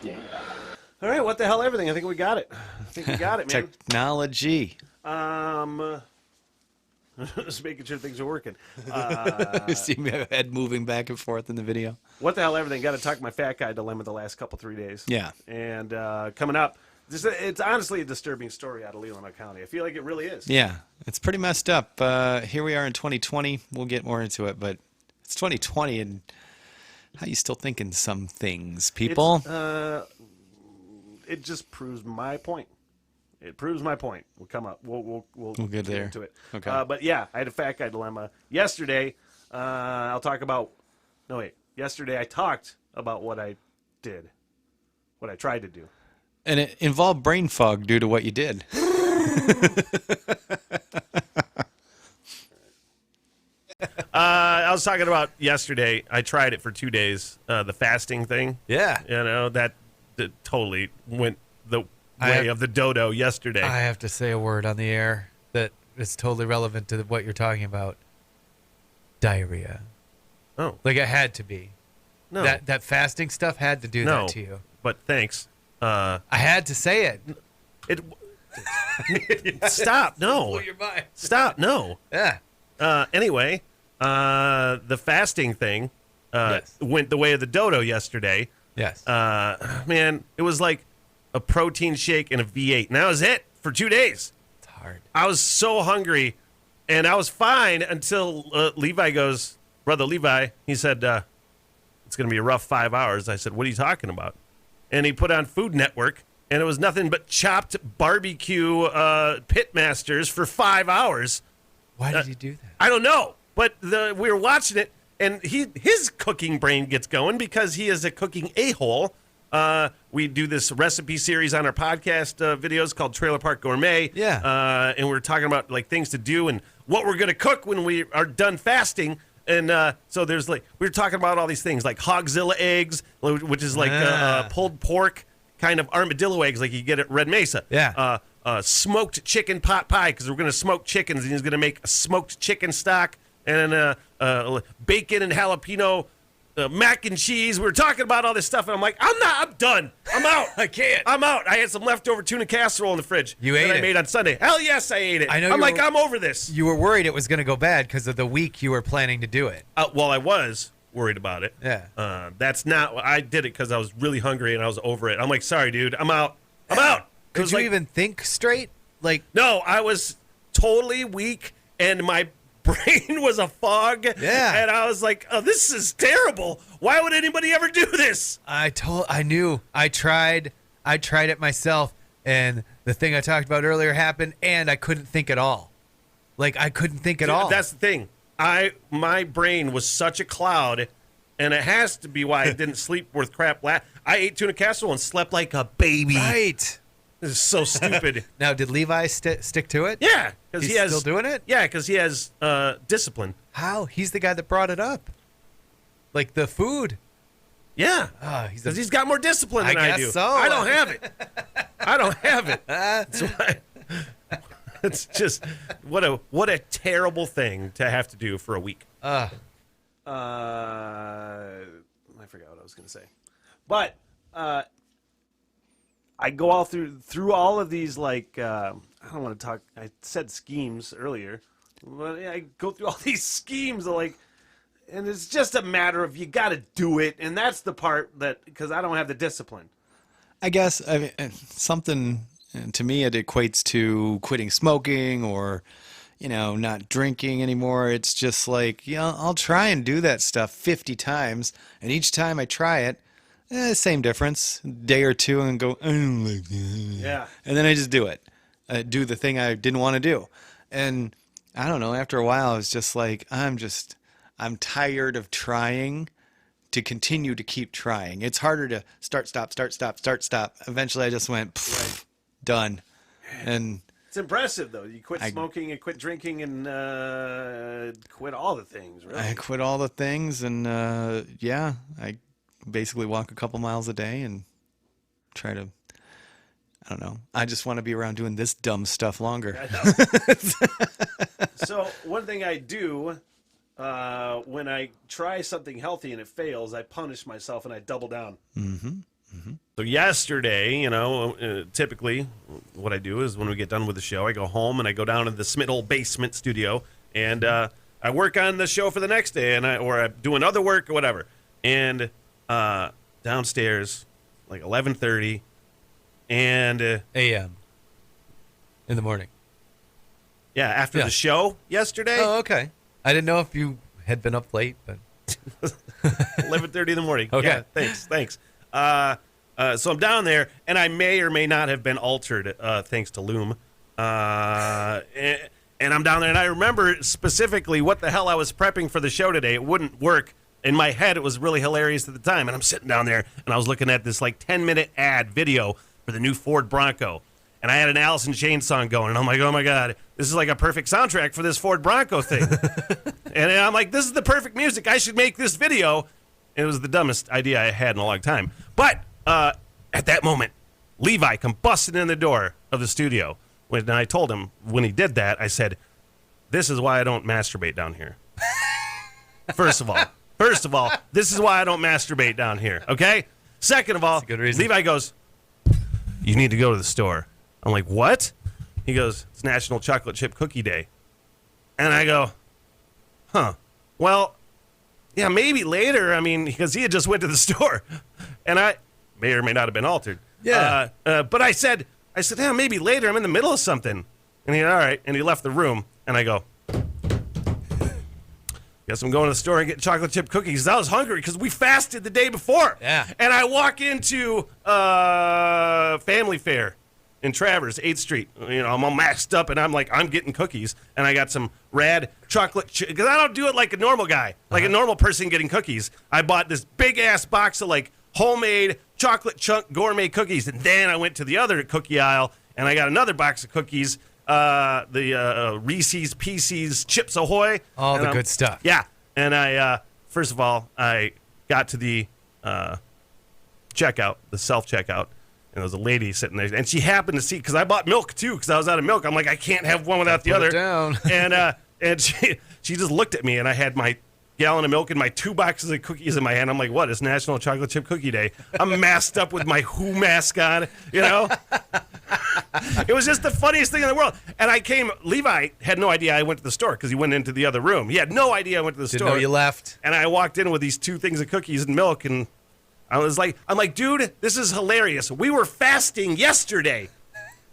Yeah. All right, what the hell, everything. I think we got it. I think we got it, man. Technology. Just making sure things are working. See my head moving back and forth in the video. What the hell, everything. Got to talk my fat guy dilemma the last couple, 3 days. Yeah. And coming up, it's honestly a disturbing story out of Leelanau County. I feel like it really is. Yeah, it's pretty messed up. Here we are in 2020. We'll get more into it, but it's 2020, and how you still thinking some things, people? It just proves my point. It proves my point. We'll come up. We'll get there. into it. Okay. But yeah, I had a fat guy dilemma yesterday. I'll talk about. No wait. Yesterday I talked about what I did, what I tried to do. And it involved brain fog due to what you did. I was talking about yesterday. I tried it for 2 days. The fasting thing. Yeah. You know that totally went the way of the dodo yesterday. I have to say a word on the air that is totally relevant to what you're talking about. Diarrhea. Oh. Like it had to be. No. That fasting stuff had to do No. that to you. But thanks. I had to say it. Stop. No. Blow your mind. Stop. No. Yeah. Anyway, the fasting thing Yes. went the way of the dodo yesterday. Yes. Man, it was like a protein shake and a V8. And that was it for 2 days. It's hard. I was so hungry, and I was fine until Levi goes, Brother Levi, he said, it's going to be a rough 5 hours. I said, what are you talking about? And he put on Food Network, and it was nothing but chopped barbecue pitmasters for 5 hours. Why did you do that? I don't know, but we were watching it, and his cooking brain gets going because he is a cooking a-hole. We do this recipe series on our podcast videos called Trailer Park Gourmet. Yeah. And we're talking about like things to do and what we're going to cook when we are done fasting. And so there's like, we were talking about all these things like Hogzilla eggs, which is like pulled pork kind of armadillo eggs like you get at Red Mesa. Yeah. Smoked chicken pot pie because we're going to smoke chickens, and he's going to make a smoked chicken stock, and bacon and jalapeno mac and cheese. We were talking about all this stuff, and I'm like, I'm done. I'm out. I can't. I'm out. I had some leftover tuna casserole in the fridge. You ate that I it? made on Sunday. Hell yes, I ate it. I know I'm you like, were- I'm over this. You were worried it was going to go bad because of the week you were planning to do it. Well, I was worried about it. Yeah. That's not. I did it because I was really hungry and I was over it. I'm like, sorry, dude. I'm out. I'm out. It Could was you like- even think straight? Like, No, I was totally weak, and my brain was a fog. Yeah. And I was like, oh, this is terrible. Why would anybody ever do this? I knew. I tried it myself, and the thing I talked about earlier happened, and I couldn't think at all. Like, I couldn't think at all. That's the thing. My brain was such a cloud, and it has to be why I didn't sleep worth crap. I ate tuna casserole and slept like a baby. right. This is so stupid. Now, did Levi stick to it? Yeah, because He's he has still doing it? Yeah, because he has discipline. How? He's the guy that brought it up. Like the food. Yeah, He's because he's got more discipline than I guess do. so. I don't have it. I don't have it. That's why. It's just what a terrible thing to have to do for a week. I forgot what I was going to say, but I go all through all of these like I don't want to talk. I said schemes earlier, but I go through all these schemes of like, and it's just a matter of you got to do it, and that's the part that because I don't have the discipline. I guess something to me it equates to quitting smoking or not drinking anymore. It's just like I'll try and do that stuff 50 times, and each time I try it, same difference, day or two, and go, I don't like that. Yeah. And then I just do it, do the thing I didn't want to do, and I don't know. After a while, I was just like, I'm tired of trying to continue to keep trying. It's harder to start, stop. Eventually, I just went, done. And It's impressive though. You quit smoking and quit drinking and quit all the things. Really. I quit all the things, and I basically walk a couple miles a day and try to. I don't know. I just want to be around doing this dumb stuff longer. So one thing I do when I try something healthy and it fails, I punish myself and I double down. So yesterday, typically what I do is when we get done with the show, I go home and I go down to the Smittle basement studio and I work on the show for the next day, or I'm doing other work or whatever. And downstairs, like 11:30, and a.m. in the morning. Yeah, after Yeah. the show yesterday, Oh, okay. I didn't know if you had been up late, but 11:30 in the morning. Okay. Yeah, thanks. So I'm down there, and I may or may not have been altered, thanks to Loom. And I'm down there, and I remember specifically what the hell I was prepping for the show today. It wouldn't work. In my head, it was really hilarious at the time, and I'm sitting down there, and I was looking at this like 10-minute ad video for the new Ford Bronco, and I had an Alice in Chains song going, and I'm like, oh my God, this is like a perfect soundtrack for this Ford Bronco thing. And I'm like, this is the perfect music. I should make this video. And it was the dumbest idea I had in a long time. But at that moment, Levi come busting in the door of the studio. When I told him, when he did that, I said, this is why I don't masturbate down here. First of all, this is why I don't masturbate down here, okay? Second of all, That's a good reason. Levi goes, you need to go to the store. I'm like, what? He goes, it's National Chocolate Chip Cookie Day. And I go, huh, well, yeah, maybe later. I mean, because he had just went to the store. And I may or may not have been altered. Yeah. But I said, yeah, maybe later. I'm in the middle of something. And he, all right. And he left the room. And I go, guess I'm going to the store and getting chocolate chip cookies. I was hungry because we fasted the day before. Yeah. And I walk into Family Fair in Traverse, 8th Street. I'm all maxed up, and I'm like, I'm getting cookies. And I got some rad chocolate chip, because I don't do it like a normal guy, like a normal person getting cookies. I bought this big-ass box of, like, homemade chocolate chunk gourmet cookies. And then I went to the other cookie aisle, and I got another box of cookies, the Reese's Pieces Chips Ahoy. all the good stuff. Yeah. And I, first of all, I got to the checkout, the self-checkout, and there was a lady sitting there, and she happened to see, because I bought milk too, because I was out of milk. I'm like, I can't have one without the Put other. it down. And she just looked at me, and I had my gallon of milk and my 2 boxes of cookies in my hand. I'm like, what? It's National Chocolate Chip Cookie Day. I'm masked up with my Who mask on, It was just the funniest thing in the world. And Levi had no idea I went to the store because he went into the other room. He had no idea I went to the Didn't store. know you left. And I walked in with these 2 things of cookies and milk, and I'm like, dude, this is hilarious. We were fasting yesterday.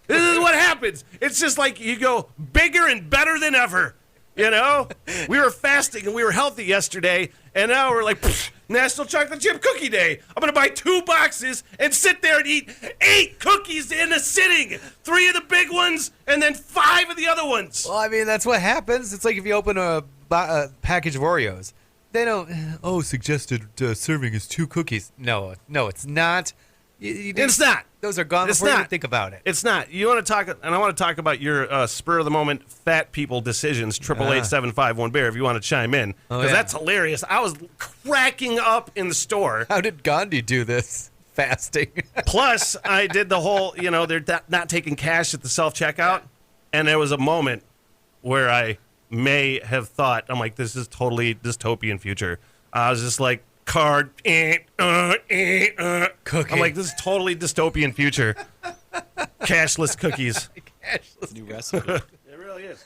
This is what happens. It's just like you go bigger and better than ever. We were fasting and we were healthy yesterday, and now we're like, National Chocolate Chip Cookie Day. I'm going to buy 2 boxes and sit there and eat 8 cookies in a sitting. 3 of the big ones and then 5 of the other ones. Well, I mean, that's what happens. It's like if you open a package of Oreos. They don't, suggested serving is 2 cookies. No, it's not. It's not. Those are gone It's before you not. even think about it. It's not. You want to talk, and I want to talk about your spur of the moment fat people decisions. 888-751-BEAR. If you want to chime in, because that's hilarious. I was cracking up in the store. How did Gandhi do this? Fasting. Plus, I did the whole. They're not taking cash at the self checkout, and there was a moment where I may have thought, I'm like, this is totally dystopian future. I was just like, card, Cookie. I'm like, this is totally dystopian future. Cashless cookies. New recipe. It really is.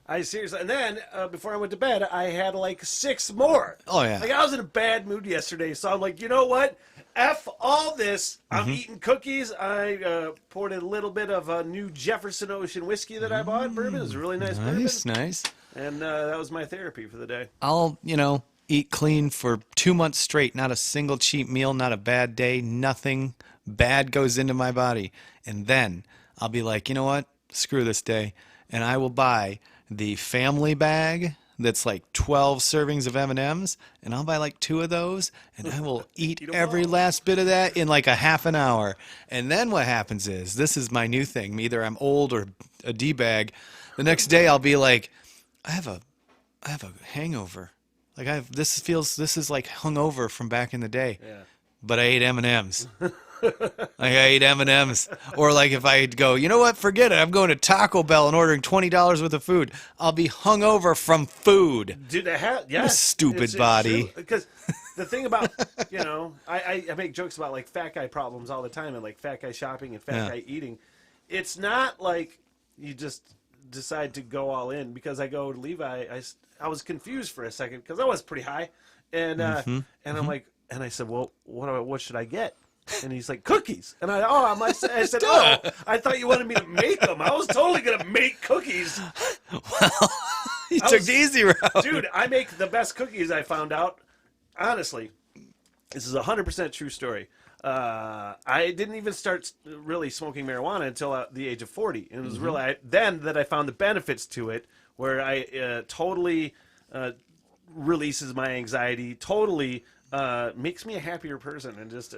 I seriously, and then before I went to bed, I had like 6 more. Oh, yeah. Like I was in a bad mood yesterday, so I'm like, you know what? F all this. I'm eating cookies. I poured a little bit of a new Jefferson Ocean whiskey that I bought. Bourbon. It was a really nice bourbon. Nice. And that was my therapy for the day. I'll, eat clean for 2 months straight. Not a single cheap meal, not a bad day, nothing bad goes into my body. And then I'll be like, you know what? Screw this day. And I will buy the family bag that's like 12 servings of M&Ms, and I'll buy like 2 of those, and I will eat every last bit of that in like a half an hour. And then what happens is, this is my new thing. Either I'm old or a D-bag. The next day I'll be like, I have a hangover. Like this is like hungover from back in the day. Yeah. But I ate M&Ms. I ate M&Ms. Or like if I go, you know what? Forget it. I'm going to Taco Bell and ordering $20 worth of food. I'll be hungover from food. Dude, yeah. Stupid body. Because the thing about, I make jokes about like fat guy problems all the time and like fat guy shopping and fat guy eating. It's not like you just decide to go all in because I go to Levi. I was confused for a second because I was pretty high, and I'm like, and I said, well, what should I get? And he's like, cookies. And I said, oh, I thought you wanted me to make them. I was totally going to make cookies. Well, you took the easy route. Dude, I make the best cookies, I found out. Honestly, this is a 100% true story. I didn't even start really smoking marijuana until the age of 40. And it was really then that I found the benefits to it, where I totally releases my anxiety, totally makes me a happier person, and just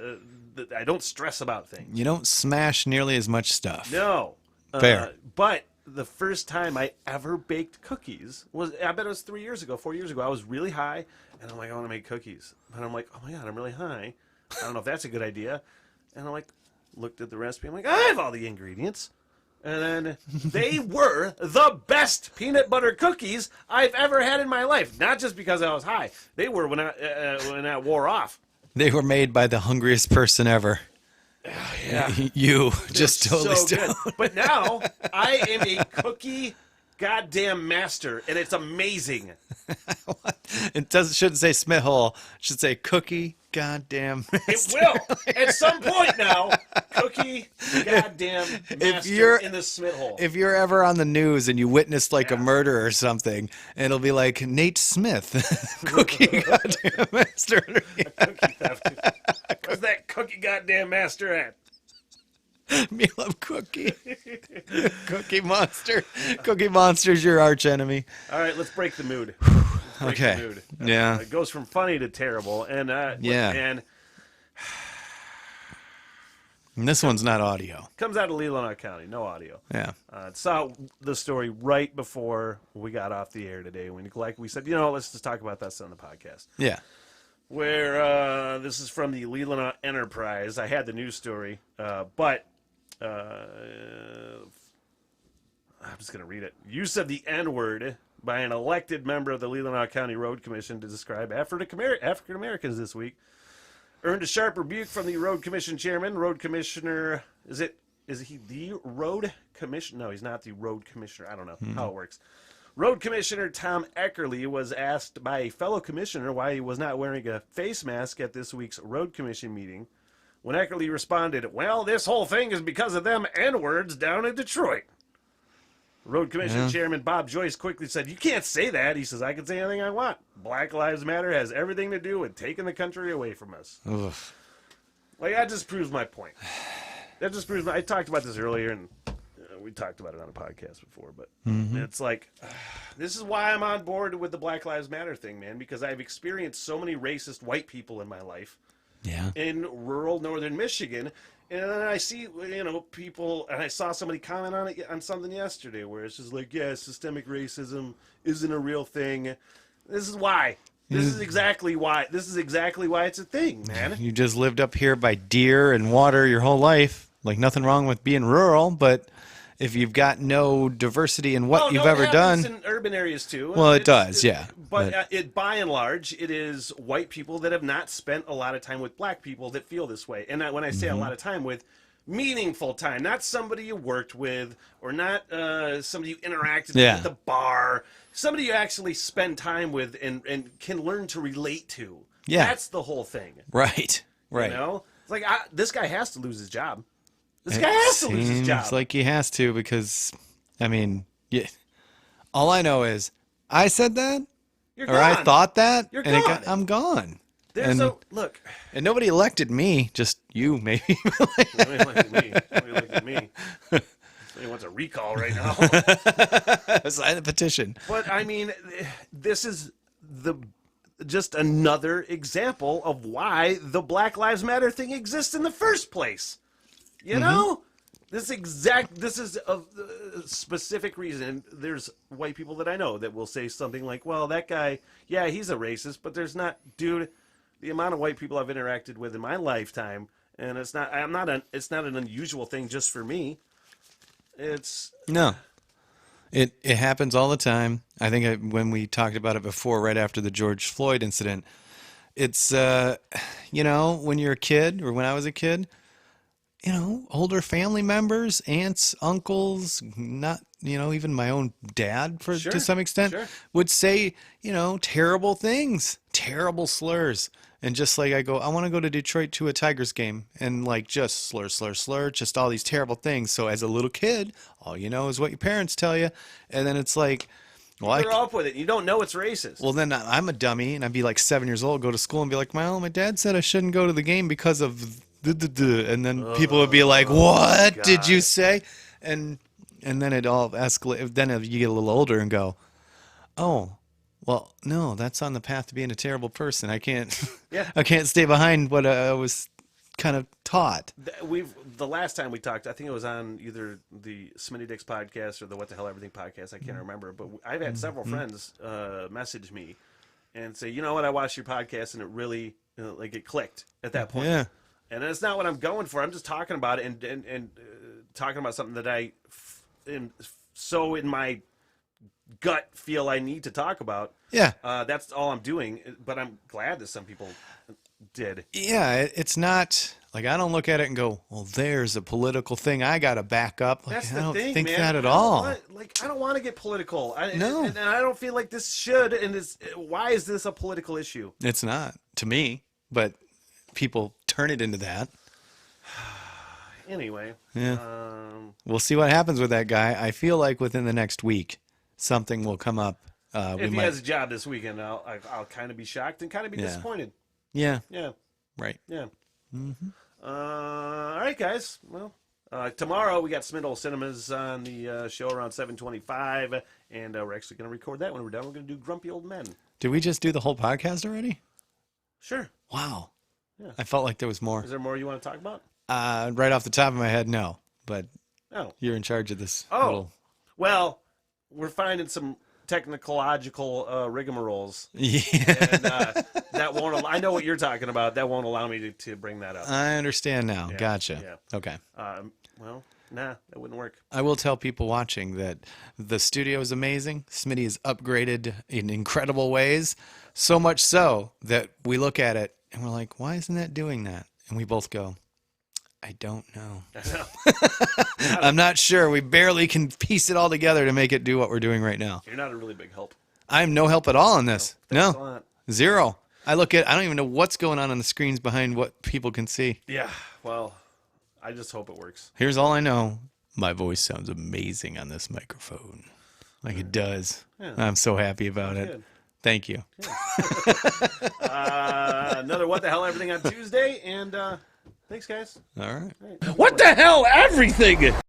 I don't stress about things. You don't smash nearly as much stuff. No. Fair. But the first time I ever baked cookies was, I bet it was 4 years ago. I was really high, and I'm like, I want to make cookies. And I'm like, oh my God, I'm really high. I don't know if that's a good idea. And I'm like, looked at the recipe. I'm like, I have all the ingredients. And then they were the best peanut butter cookies I've ever had in my life. Not just because I was high. They were when I wore off. They were made by the hungriest person ever. Yeah. You just totally so stoned. good. But now I am a cookie goddamn master, and it's amazing. It shouldn't say Smith Hole. It should say cookie goddamn master. It will. At some point now, cookie goddamn master in the Smith Hole. If you're ever on the news and you witness like a murder or something, it'll be like Nate Smith, cookie goddamn master. Cookie theft. Where's that cookie goddamn master at? Me love Cookie. Cookie Monster. Cookie Monster's your arch enemy. All right, let's break the mood. Okay. The mood. Yeah. It goes from funny to terrible, and And this one's not audio. comes out of Leelanau County, no audio. Yeah. Saw the story right before we got off the air today. We said, let's just talk about that on the podcast. Yeah. Where this is from the Leelanau Enterprise. I had the news story, but I'm just going to read it. Use of the N-word by an elected member of the Leelanau County Road Commission to describe African Americans this week earned a sharp rebuke from the Road Commission chairman. Road Commissioner, is he the Road Commissioner? No, he's not the Road Commissioner. I don't know how it works. Road Commissioner Tom Eckerly was asked by a fellow commissioner why he was not wearing a face mask at this week's Road Commission meeting. When Eckerly responded, well, this whole thing is because of them N-words down in Detroit. Road Commission Chairman Bob Joyce quickly said, you can't say that. He says, I can say anything I want. Black Lives Matter has everything to do with taking the country away from us. Oof. Like, that just proves my point. I talked about this earlier, and we talked about it on a podcast before, but it's like, this is why I'm on board with the Black Lives Matter thing, man, because I've experienced so many racist white people in my life. Yeah. In rural northern Michigan, and then I see people, and I saw somebody comment on something yesterday where it's just like, yeah, systemic racism isn't a real thing. This is why. This is exactly why it's a thing, man. You just lived up here by deer and water your whole life. Like, nothing wrong with being rural, but if you've got no diversity in what you've ever done. In urban areas too. Well, it does, yeah. But by and large, it is white people that have not spent a lot of time with black people that feel this way. And when I say a lot of time, with meaningful time, not somebody you worked with, or not somebody you interacted with at the bar, somebody you actually spend time with and can learn to relate to. Yeah. That's the whole thing. Right. Right. It's like, this guy has to lose his job. This guy has to lose his job. Seems like he has to, because, I mean, all I know is I said that, You're or gone. I thought that, You're and gone. I'm gone. Look. And nobody elected me, just you, maybe. Nobody elected me. Somebody wants a recall right now. Sign the petition. But, I mean, this is just another example of why the Black Lives Matter thing exists in the first place. You know? This is a specific reason. There's white people that I know that will say something like, well, that guy, yeah, he's a racist, but there's not, dude, the amount of white people I've interacted with in my lifetime, and it's not an unusual thing just for me. No. It happens all the time. I think when we talked about it before, right after the George Floyd incident, it's when you're a kid, or when I was a kid, older family members, aunts, uncles, not, even my own dad Sure, to some extent sure. would say, terrible things, terrible slurs. And just like I go, I want to go to Detroit to a Tigers game, and like just slur, slur, slur, just all these terrible things. So as a little kid, all you know is what your parents tell you. And then it's like, well, You grow up with it. You don't know it's racist. well, then I'm a dummy, and I'd be like 7 years old, go to school and be like, well, my dad said I shouldn't go to the game because of and then people would be like, what did you say? And then it all escalates. Then you get a little older and go, oh, well, no, that's on the path to being a terrible person. I can't, Yeah. I can't stay behind what I was kind of taught. The last time we talked, I think it was on either the Smitty Dicks podcast or the What the Hell Everything podcast. I can't remember, but I've had several friends message me and say, you know what, I watched your podcast and it really like it clicked at that point. Yeah. And that's not what I'm going for. I'm just talking about it and talking about something that I am so in my gut feel I need to talk about. Yeah. That's all I'm doing. But I'm glad that some people did. Yeah, it's not like I don't look at it and go, well, there's a political thing I got to back up. Like, That's I the don't thing, think man. that at I don't all. I don't want to get political. No. And I don't feel like this should. And why is this a political issue? It's not to me, but people turn it into that. Anyway. Yeah. We'll see what happens with that guy. I feel like within the next week, something will come up. If he has a job this weekend, I'll kind of be shocked and kind of be disappointed. Yeah. Yeah. Right. Yeah. All right, guys. Well, tomorrow we got Smithole Cinemas on the show around 7:25, and we're actually going to record that when we're done. We're going to do Grumpy Old Men. Did we just do the whole podcast already? Sure. Wow. Yeah. I felt like there was more. Is there more you want to talk about? Right off the top of my head, no. But Oh. you're in charge of this. Oh. Little... Well, we're finding some technological rigmaroles. Yeah. And that won't. I know what you're talking about. That won't allow me to bring that up. I understand now. Yeah, Gotcha. yeah. Okay. Well, nah, that wouldn't work. I will tell people watching that the studio is amazing. Smitty is upgraded in incredible ways. So much so that we look at it and we're like, why isn't that doing that? And we both go, I don't know. I'm not sure. We barely can piece it all together to make it do what we're doing right now. You're not a really big help. I'm no help at all in this. Thanks a No. lot. Zero. I don't even know what's going on the screens behind what people can see. Yeah. Well, I just hope it works. Here's all I know. My voice sounds amazing on this microphone. Like it does. Yeah. I'm so happy about it. Good. Thank you. Another What the Hell Everything on Tuesday, and thanks, guys. All right. All right. What the hell, everything?